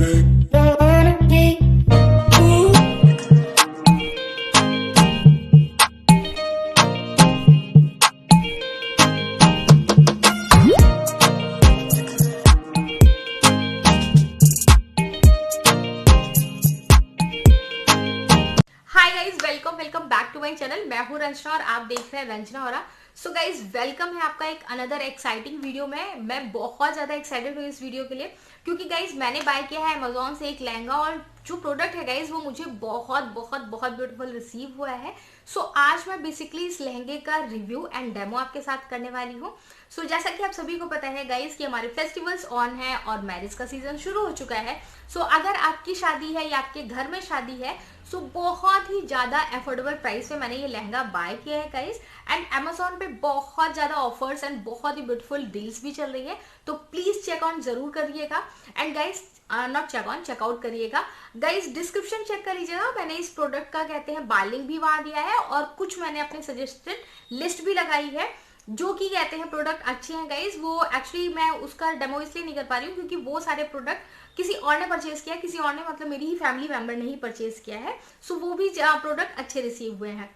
Welcome welcome back to my channel. मैं हूं रंजना और आप देख रहे हैं रंजना और। सो गाइज वेलकम है आपका एक अनदर एक्साइटिंग वीडियो में। मैं बहुत ज्यादा एक्साइटेड हूँ इस वीडियो के लिए क्योंकि गाइज मैंने बाय किया है अमेजोन से एक लहंगा और जो प्रोडक्ट है गाइज वो मुझे बहुत बहुत बहुत ब्यूटीफुल रिसीव हुआ है। सो आज मैं बेसिकली इस लहंगे का रिव्यू एंड डेमो आपके साथ करने वाली हूँ। सो जैसा कि आप सभी को पता है गाइज कि हमारे फेस्टिवल्स ऑन है और मैरिज का सीजन शुरू हो चुका है। सो अगर आपकी शादी है या आपके घर में शादी है सो बहुत ही ज्यादा अफोर्डेबल प्राइस में मैंने ये लहंगा बाय किया है गाइज। एंड अमेजोन पे बहुत ज्यादा ऑफर्स एंड बहुत ही ब्यूटीफुल डील्स भी चल रही है, तो प्लीज चेक ऑन जरूर करिएगा। And guys not check on, checkout करिएगा गाइज। डिस्क्रिप्शन चेक कर लीजिएगा, मैंने इस प्रोडक्ट का कहते हैं बाय लिंक भी वहां दिया है और कुछ मैंने अपने सजेस्टेड लिस्ट भी लगाई है जो कि कहते हैं प्रोडक्ट अच्छे हैं गाइज। वो एक्चुअली मैं उसका डेमो इसलिए नहीं कर पा रही हूँ क्योंकि वो सारे प्रोडक्ट किसी और ने परचेज किया है, किसी और ने मतलब मेरी ही फैमिली मेंबर ने ही परचेज किया है। सो वो भी प्रोडक्ट अच्छे रिसीव हुए हैं।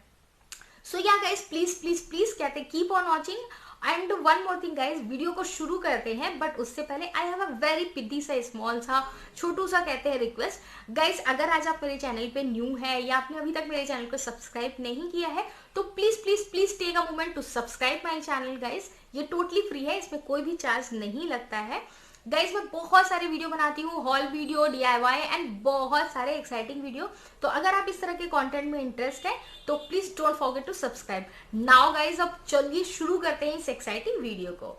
सो yeah guys please please please कहते हैं keep on watching. And one more thing guys, video को शुरू करते हैं बट उससे पहले आई हैव अ वेरी पिटी सा स्मॉल सा छोटू सा कहते हैं रिक्वेस्ट। गाइज अगर आज आप मेरे चैनल पे न्यू है या आपने अभी तक मेरे चैनल को सब्सक्राइब नहीं किया है तो please please please take a moment to subscribe my channel guys. ये टोटली फ्री है, इसमें कोई भी चार्ज नहीं लगता है गाइज। मैं बहुत सारे वीडियो बनाती हूँ, हॉल वीडियो, डीआईवाई एंड बहुत सारे एक्साइटिंग वीडियो। तो अगर आप इस तरह के कंटेंट में इंटरेस्ट है तो please don't forget to subscribe now guys. अब चलिए शुरू करते हैं इस एक्साइटिंग वीडियो को।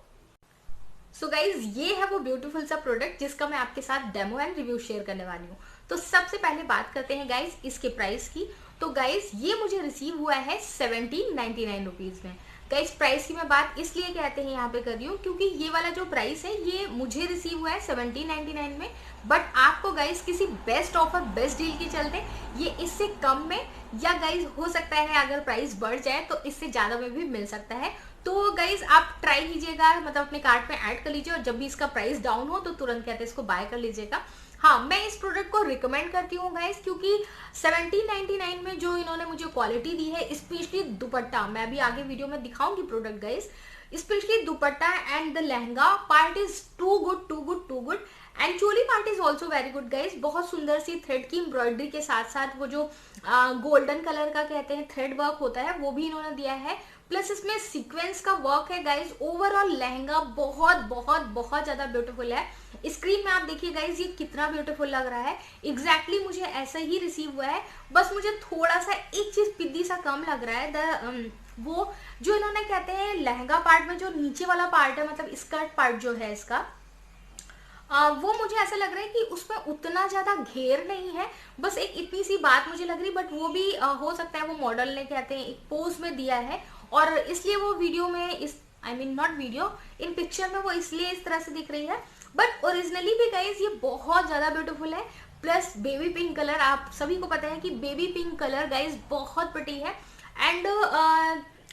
सो गाइज ये है वो ब्यूटीफुल सा प्रोडक्ट जिसका मैं आपके साथ डेमो एंड रिव्यू शेयर करने वाली हूँ। तो सबसे पहले बात करते हैं गाइज इसके प्राइस की। तो गाइज ये मुझे रिसीव हुआ है 1799 रुपीज में। गाइज प्राइस की मैं बात इसलिए कहते हैं यहाँ पे कर रही हूँ क्योंकि ये वाला जो प्राइस है ये मुझे रिसीव हुआ है 1799 में, बट आपको गाइज किसी बेस्ट ऑफर बेस्ट डील के चलते ये इससे कम में या गाइज हो सकता है अगर प्राइस बढ़ जाए तो इससे ज्यादा में भी मिल सकता है। तो गाइज आप ट्राई कीजिएगा, मतलब अपने कार्ट में ऐड कर लीजिए और जब भी इसका प्राइस डाउन हो तो तुरंत कहते हैं इसको बाय कर लीजिएगा। हाँ, मैं इस प्रोडक्ट को रिकमेंड करती हूँ गाइज क्योंकि 1799 में जो इन्होंने मुझे क्वालिटी दी है, स्पेशली दुपट्टा, मैं अभी आगे वीडियो में दिखाऊंगी product guys, specially dupatta and the lehenga part is too good too good too good and choli part is also very good guys. बहुत सुंदर सी थ्रेड की एम्ब्रॉयडरी के साथ साथ वो जो गोल्डन कलर का कहते हैं थ्रेड वर्क होता है वो भी इन्होंने दिया है, प्लस इसमें सीक्वेंस का वर्क है गाइज। ओवरऑल लहंगा बहुत बहुत बहुत ज्यादा ब्यूटीफुल है। स्क्रीन में आप देखिए गाइज ये कितना ब्यूटीफुल लग रहा है। एग्जैक्टली मुझे ऐसा ही रिसीव हुआ है, बस मुझे थोड़ा सा एक चीज पिद्दी सा कम लग रहा है। वो जो इन्होंने कहते हैं लहंगा पार्ट में जो नीचे वाला पार्ट है, मतलब स्कर्ट पार्ट जो है इसका, वो मुझे ऐसा लग रहा है कि उसमें उतना ज्यादा घेर नहीं है, बस एक इतनी सी बात मुझे लग रही, बट वो भी हो सकता है वो मॉडल ने कहते हैं एक पोज में दिया है और इसलिए वो वीडियो में इस नॉट वीडियो, इन पिक्चर में वो इसलिए इस तरह से दिख रही है, बट ओरिजिनली भी गाइज ये बहुत ज्यादा ब्यूटीफुल है। प्लस बेबी पिंक कलर, आप सभी को पता है कि बेबी पिंक कलर गाइज बहुत प्रिटी है। एंड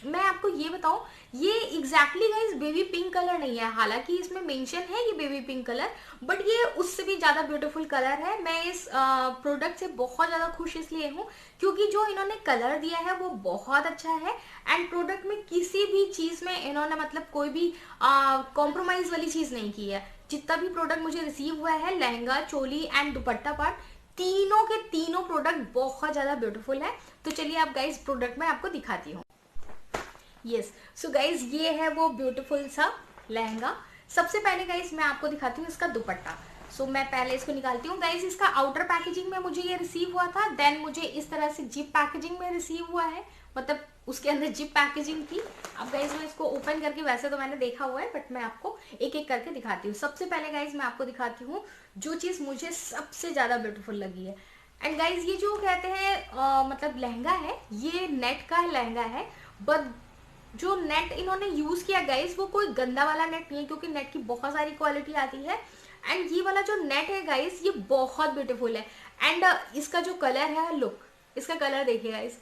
मैं आपको ये बताऊं ये exactly guys baby pink colour नहीं है, हालांकि इसमें मेंशन है ये बेबी पिंक कलर, बट ये उससे भी ज्यादा ब्यूटीफुल कलर है। मैं इस प्रोडक्ट से बहुत ज्यादा खुश इसलिए हूँ क्योंकि जो इन्होंने कलर दिया है वो बहुत अच्छा है एंड प्रोडक्ट में किसी भी चीज में इन्होंने मतलब कोई भी कॉम्प्रोमाइज वाली चीज नहीं की है। जितना भी प्रोडक्ट मुझे रिसीव हुआ है लहंगा, चोली एंड दुपट्टा पार्ट, तीनों के तीनों प्रोडक्ट बहुत ज्यादा ब्यूटीफुल है। तो चलिए आप गाइज प्रोडक्ट में आपको दिखाती हूँ। यस, सो गाइज ये है वो ब्यूटीफुल सा लहंगा। सबसे पहले गाइज मैं आपको दिखाती हूँ इसका दुपट्टा। सो मैं पहले इसको निकालती हूँ गाइज। इसका आउटर पैकेजिंग में मुझे ये रिसीव हुआ था, देन मुझे इस तरह से जिप पैकेजिंग में रिसीव हुआ है, मतलब उसके अंदर जिप पैकेजिंग थी। अब गाइज मैं इसको ओपन करके, वैसे तो मैंने देखा हुआ है बट मैं आपको एक एक करके दिखाती हूँ। सबसे पहले गाइज मैं आपको दिखाती हूँ जो चीज मुझे सबसे ज्यादा ब्यूटीफुल लगी है। एंड गाइज ये जो कहते हैं मतलब लहंगा है, ये नेट का लहंगा है, बट जो नेट इन्होंने यूज किया गाइज वो कोई गंदा वाला नेट नहीं है क्योंकि नेट की बहुत सारी क्वालिटी आती है। एंड ये वाला जो नेट है गाइज ये बहुत ब्यूटीफुल है। एंड इसका जो कलर है, लुक इसका कलर देखिए गाइज,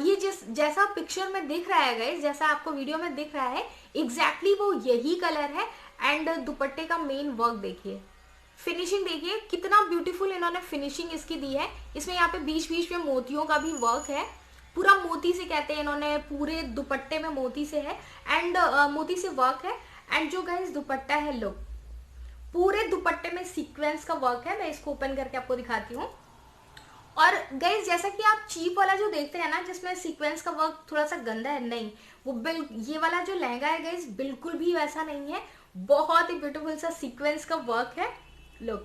ये जैसा पिक्चर में दिख रहा है गाइज, जैसा आपको वीडियो में दिख रहा है एग्जैक्टली वो यही कलर है। एंड दुपट्टे का मेन वर्क देखिए, फिनिशिंग देखिए कितना ब्यूटीफुल इन्होंने फिनिशिंग इसकी दी है। इसमें यहाँ पे बीच बीच में मोतियों का भी वर्क है, पूरा मोती से कहते हैं इन्होंने, पूरे दुपट्टे में मोती से है एंड मोती से वर्क है। एंड जो गाइस दुपट्टा है, लो पूरे दुपट्टे में सीक्वेंस का वर्क है। मैं इसको ओपन करके आपको दिखाती हूँ। और गाइज जैसा कि आप चीप वाला जो देखते हैं ना जिसमें सीक्वेंस का वर्क थोड़ा सा गंदा है, नहीं, वो ये वाला जो लहंगा है गाइज बिल्कुल भी वैसा नहीं है। बहुत ही ब्यूटीफुल सा सीक्वेंस का वर्क है। लुक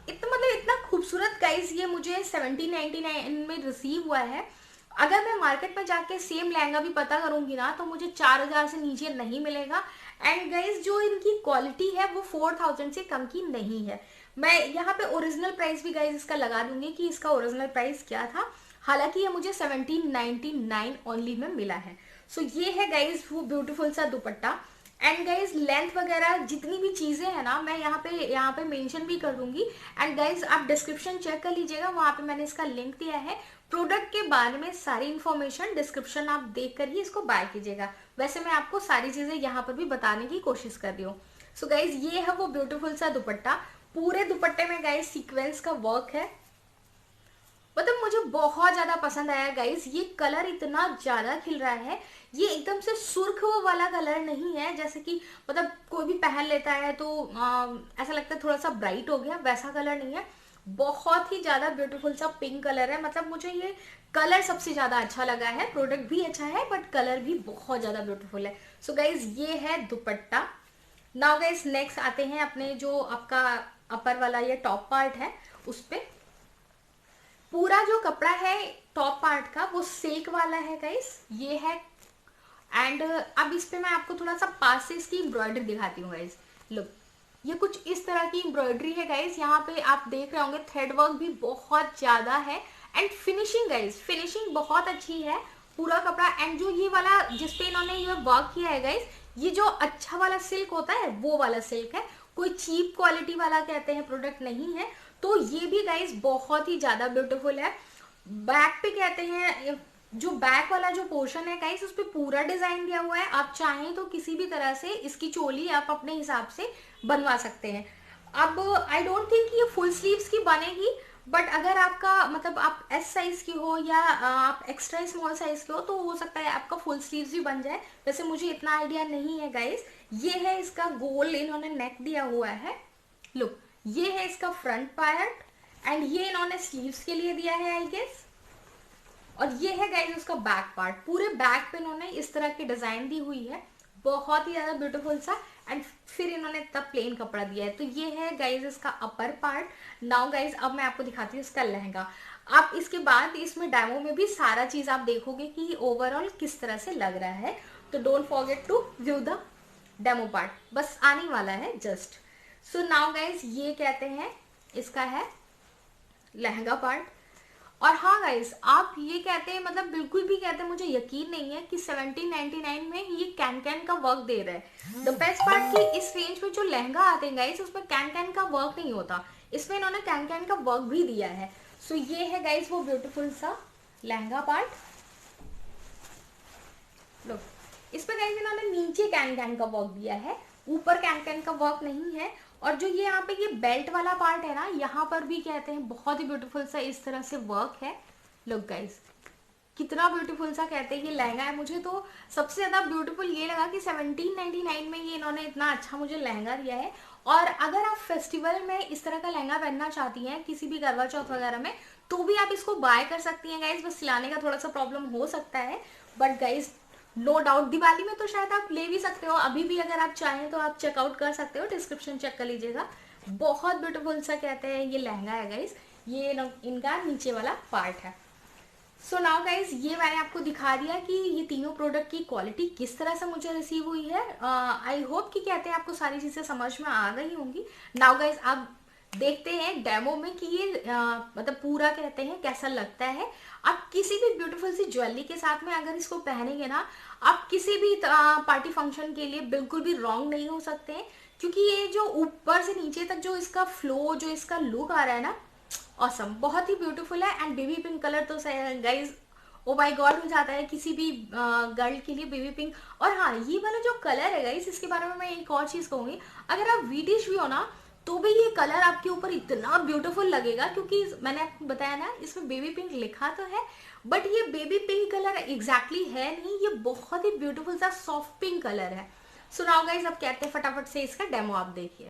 इतना मतलब इतना खूबसूरत गाइज, ये मुझे 1799 में रिसीव हुआ है। अगर मैं मार्केट में जाके सेम लहंगा भी पता करूंगी ना तो मुझे 4000 से नीचे नहीं मिलेगा। एंड गाइज जो इनकी क्वालिटी है वो 4000 से कम की नहीं है। मैं यहाँ पे ओरिजिनल प्राइस भी गाइज इसका लगा दूंगी कि इसका ओरिजिनल प्राइस क्या था, हालांकि ये मुझे 1799 ओनली में मिला है। सो ये है गाइज वो ब्यूटीफुल सा दुपट्टा। एंड गाइज लेंथ वगैरह जितनी भी चीजें हैं ना मैं यहाँ पे मेंशन भी कर दूंगी। एंड गाइज आप डिस्क्रिप्शन चेक कर लीजिएगा, वहां पे मैंने इसका लिंक दिया है। प्रोडक्ट के बारे में सारी इन्फॉर्मेशन डिस्क्रिप्शन आप देख कर ही इसको बाय कीजिएगा। वैसे मैं आपको सारी चीजें यहाँ पर भी बताने की कोशिश कर रही हूँ। सो गाइज ये है वो ब्यूटीफुल सा दुपट्टा। पूरे दुपट्टे में गाइज सीक्वेंस का वर्क है, मतलब मुझे बहुत ज्यादा पसंद आया गाइज। ये कलर इतना ज्यादा खिल रहा है, ये एकदम से सुर्ख वाला कलर नहीं है जैसे कि मतलब कोई भी पहन लेता है तो ऐसा लगता है थोड़ा सा ब्राइट हो गया, वैसा कलर नहीं है। बहुत ही ज्यादा ब्यूटीफुल सा पिंक कलर है, मतलब मुझे ये कलर सबसे ज्यादा अच्छा लगा है। प्रोडक्ट भी अच्छा है बट कलर भी बहुत ज्यादा ब्यूटीफुल है। सो गाइज ये है दुपट्टा। नाउ गाइज नेक्स्ट आते हैं अपने जो आपका अपर वाला ये टॉप पार्ट है उस पे। पूरा जो कपड़ा है टॉप पार्ट का वो सिल्क वाला है गाइस, ये है। एंड अब इस पे मैं आपको थोड़ा सा पास से इसकी एम्ब्रॉयडरी दिखाती हूँ गाइस। लुक ये कुछ इस तरह की एम्ब्रॉयडरी है गाइस, यहाँ पे आप देख रहे होंगे थ्रेड वर्क भी बहुत ज्यादा है। एंड फिनिशिंग गाइस, फिनिशिंग बहुत अच्छी है पूरा कपड़ा। एंड जो ये वाला जिसपे इन्होंने ये वर्क किया है गाइस, ये जो अच्छा वाला सिल्क होता है वो वाला सिल्क है, कोई चीप क्वालिटी वाला कहते हैं प्रोडक्ट नहीं है। तो ये भी गाइस बहुत ही ज्यादा ब्यूटीफुल है। बैक पे कहते हैं जो बैक वाला जो पोर्शन है गाइस उस पे पूरा डिजाइन दिया हुआ है। आप चाहें तो किसी भी तरह से इसकी चोली आप अपने हिसाब से बनवा सकते हैं। अब आई डोंट थिंक ये फुल स्लीव्स की बनेगी, बट अगर आपका मतलब आप एस साइज की हो या आप एक्स्ट्रा स्मॉल साइज के हो तो हो सकता है आपका फुल स्लीव्स भी बन जाए। वैसे मुझे इतना आइडिया नहीं है गाइस। ये है इसका गोल इन्होंने नेक दिया हुआ है। लुक ये है इसका फ्रंट पार्ट एंड ये इन्होंने स्लीव्स के लिए दिया है आई गेस। और ये है गाइस उसका बैक पार्ट, पूरे बैक पे इन्होंने इस तरह की डिजाइन दी हुई है, बहुत ही ज्यादा ब्यूटीफुल सा। एंड फिर इन्होंने इतना प्लेन कपड़ा दिया है। तो ये है गाइस इसका अपर पार्ट। नाउ गाइस अब मैं आपको दिखाती हूँ इसका लहंगा। आप इसके बाद इसमें डेमो में भी सारा चीज आप देखोगे कि ओवरऑल किस तरह से लग रहा है। तो don't forget to view the demo part, बस आने वाला है जस्ट। सो नाउ गाइज ये कहते हैं इसका है लहंगा पार्ट। और हाँ गाइज आप ये कहते हैं मतलब बिल्कुल भी कहते हैं, मुझे यकीन नहीं है कि 1799 में ये कैन कैन का वर्क दे रहा है। द बेस्ट पार्ट कि इस रेंज में जो लहंगा आते हैं गाइज उसमें कैन कैन का वर्क नहीं होता, इसमें इन्होंने कैन कैन का वर्क भी दिया है। सो ये है गाइज वो ब्यूटीफुल सा लहंगा पार्ट। लो इस पे गाइज इन्होंने नीचे कैन कैन का वर्क दिया है, ऊपर कैन कैन का वर्क नहीं है। और जो ये यहाँ पे ये बेल्ट वाला पार्ट है ना, यहाँ पर भी कहते हैं बहुत ही ब्यूटीफुल सा इस तरह से वर्क है। लुक गाइस कितना ब्यूटीफुल सा कहते हैं ये लहंगा है। मुझे तो सबसे ज्यादा ब्यूटीफुल ये लगा कि 1799 में ये इन्होंने इतना अच्छा मुझे लहंगा दिया है। और अगर आप फेस्टिवल में इस तरह का लहंगा पहनना चाहती हैं किसी भी करवा चौथ वगैरह में तो भी आप इसको बाय कर सकती हैं गाइज। बस सिलाने का थोड़ा सा प्रॉब्लम हो सकता है, but guys no doubt Diwali में तो शायद आप ले भी सकते हो। अभी भी अगर आप चाहें तो आप चेकआउट कर सकते हो, डिस्क्रिप्शन चेक कर लीजिएगा। बहुत ब्यूटीफुल सा कहते हैं ये लहंगा है गाइज, ये इनका नीचे वाला पार्ट है। सो नाउ गाइज ये मैंने आपको दिखा दिया कि ये तीनों प्रोडक्ट की क्वालिटी किस तरह से मुझे रिसीव हुई है। आई होप कि कहते हैं आपको सारी चीजें समझ में आ गई होंगी। नाउ गाइज आप देखते हैं डेमो में कि ये मतलब पूरा कहते हैं कैसा लगता है। आप किसी भी ब्यूटीफुल सी ज्वेलरी के साथ में अगर इसको पहनेंगे ना, आप किसी भी पार्टी फंक्शन के लिए बिल्कुल भी रॉन्ग नहीं हो सकते हैं, क्योंकि ये जो ऊपर से नीचे तक जो इसका फ्लो जो इसका लुक आ रहा है ना, ऑसम, बहुत ही ब्यूटीफुल है। एंड बेबी पिंक कलर तो गाइज ओ माय गॉड हो जाता है किसी भी गर्ल के लिए, बेबी पिंक। और हाँ ये वाला जो कलर है गाइज इसके बारे में मैं एक और चीज कहूंगी, अगर आप वीडिश भी हो ना तो भी ये कलर आपके ऊपर इतना ब्यूटीफुल लगेगा, क्योंकि मैंने आपको बताया ना इसमें बेबी पिंक लिखा तो है, बट ये बेबी पिंक कलर एग्जैक्टली है नहीं, ये बहुत ही ब्यूटीफुल सा सॉफ्ट पिंक कलर है। सो नाउ गाइज अब कहते हैं फटाफट से इसका डेमो आप देखिए।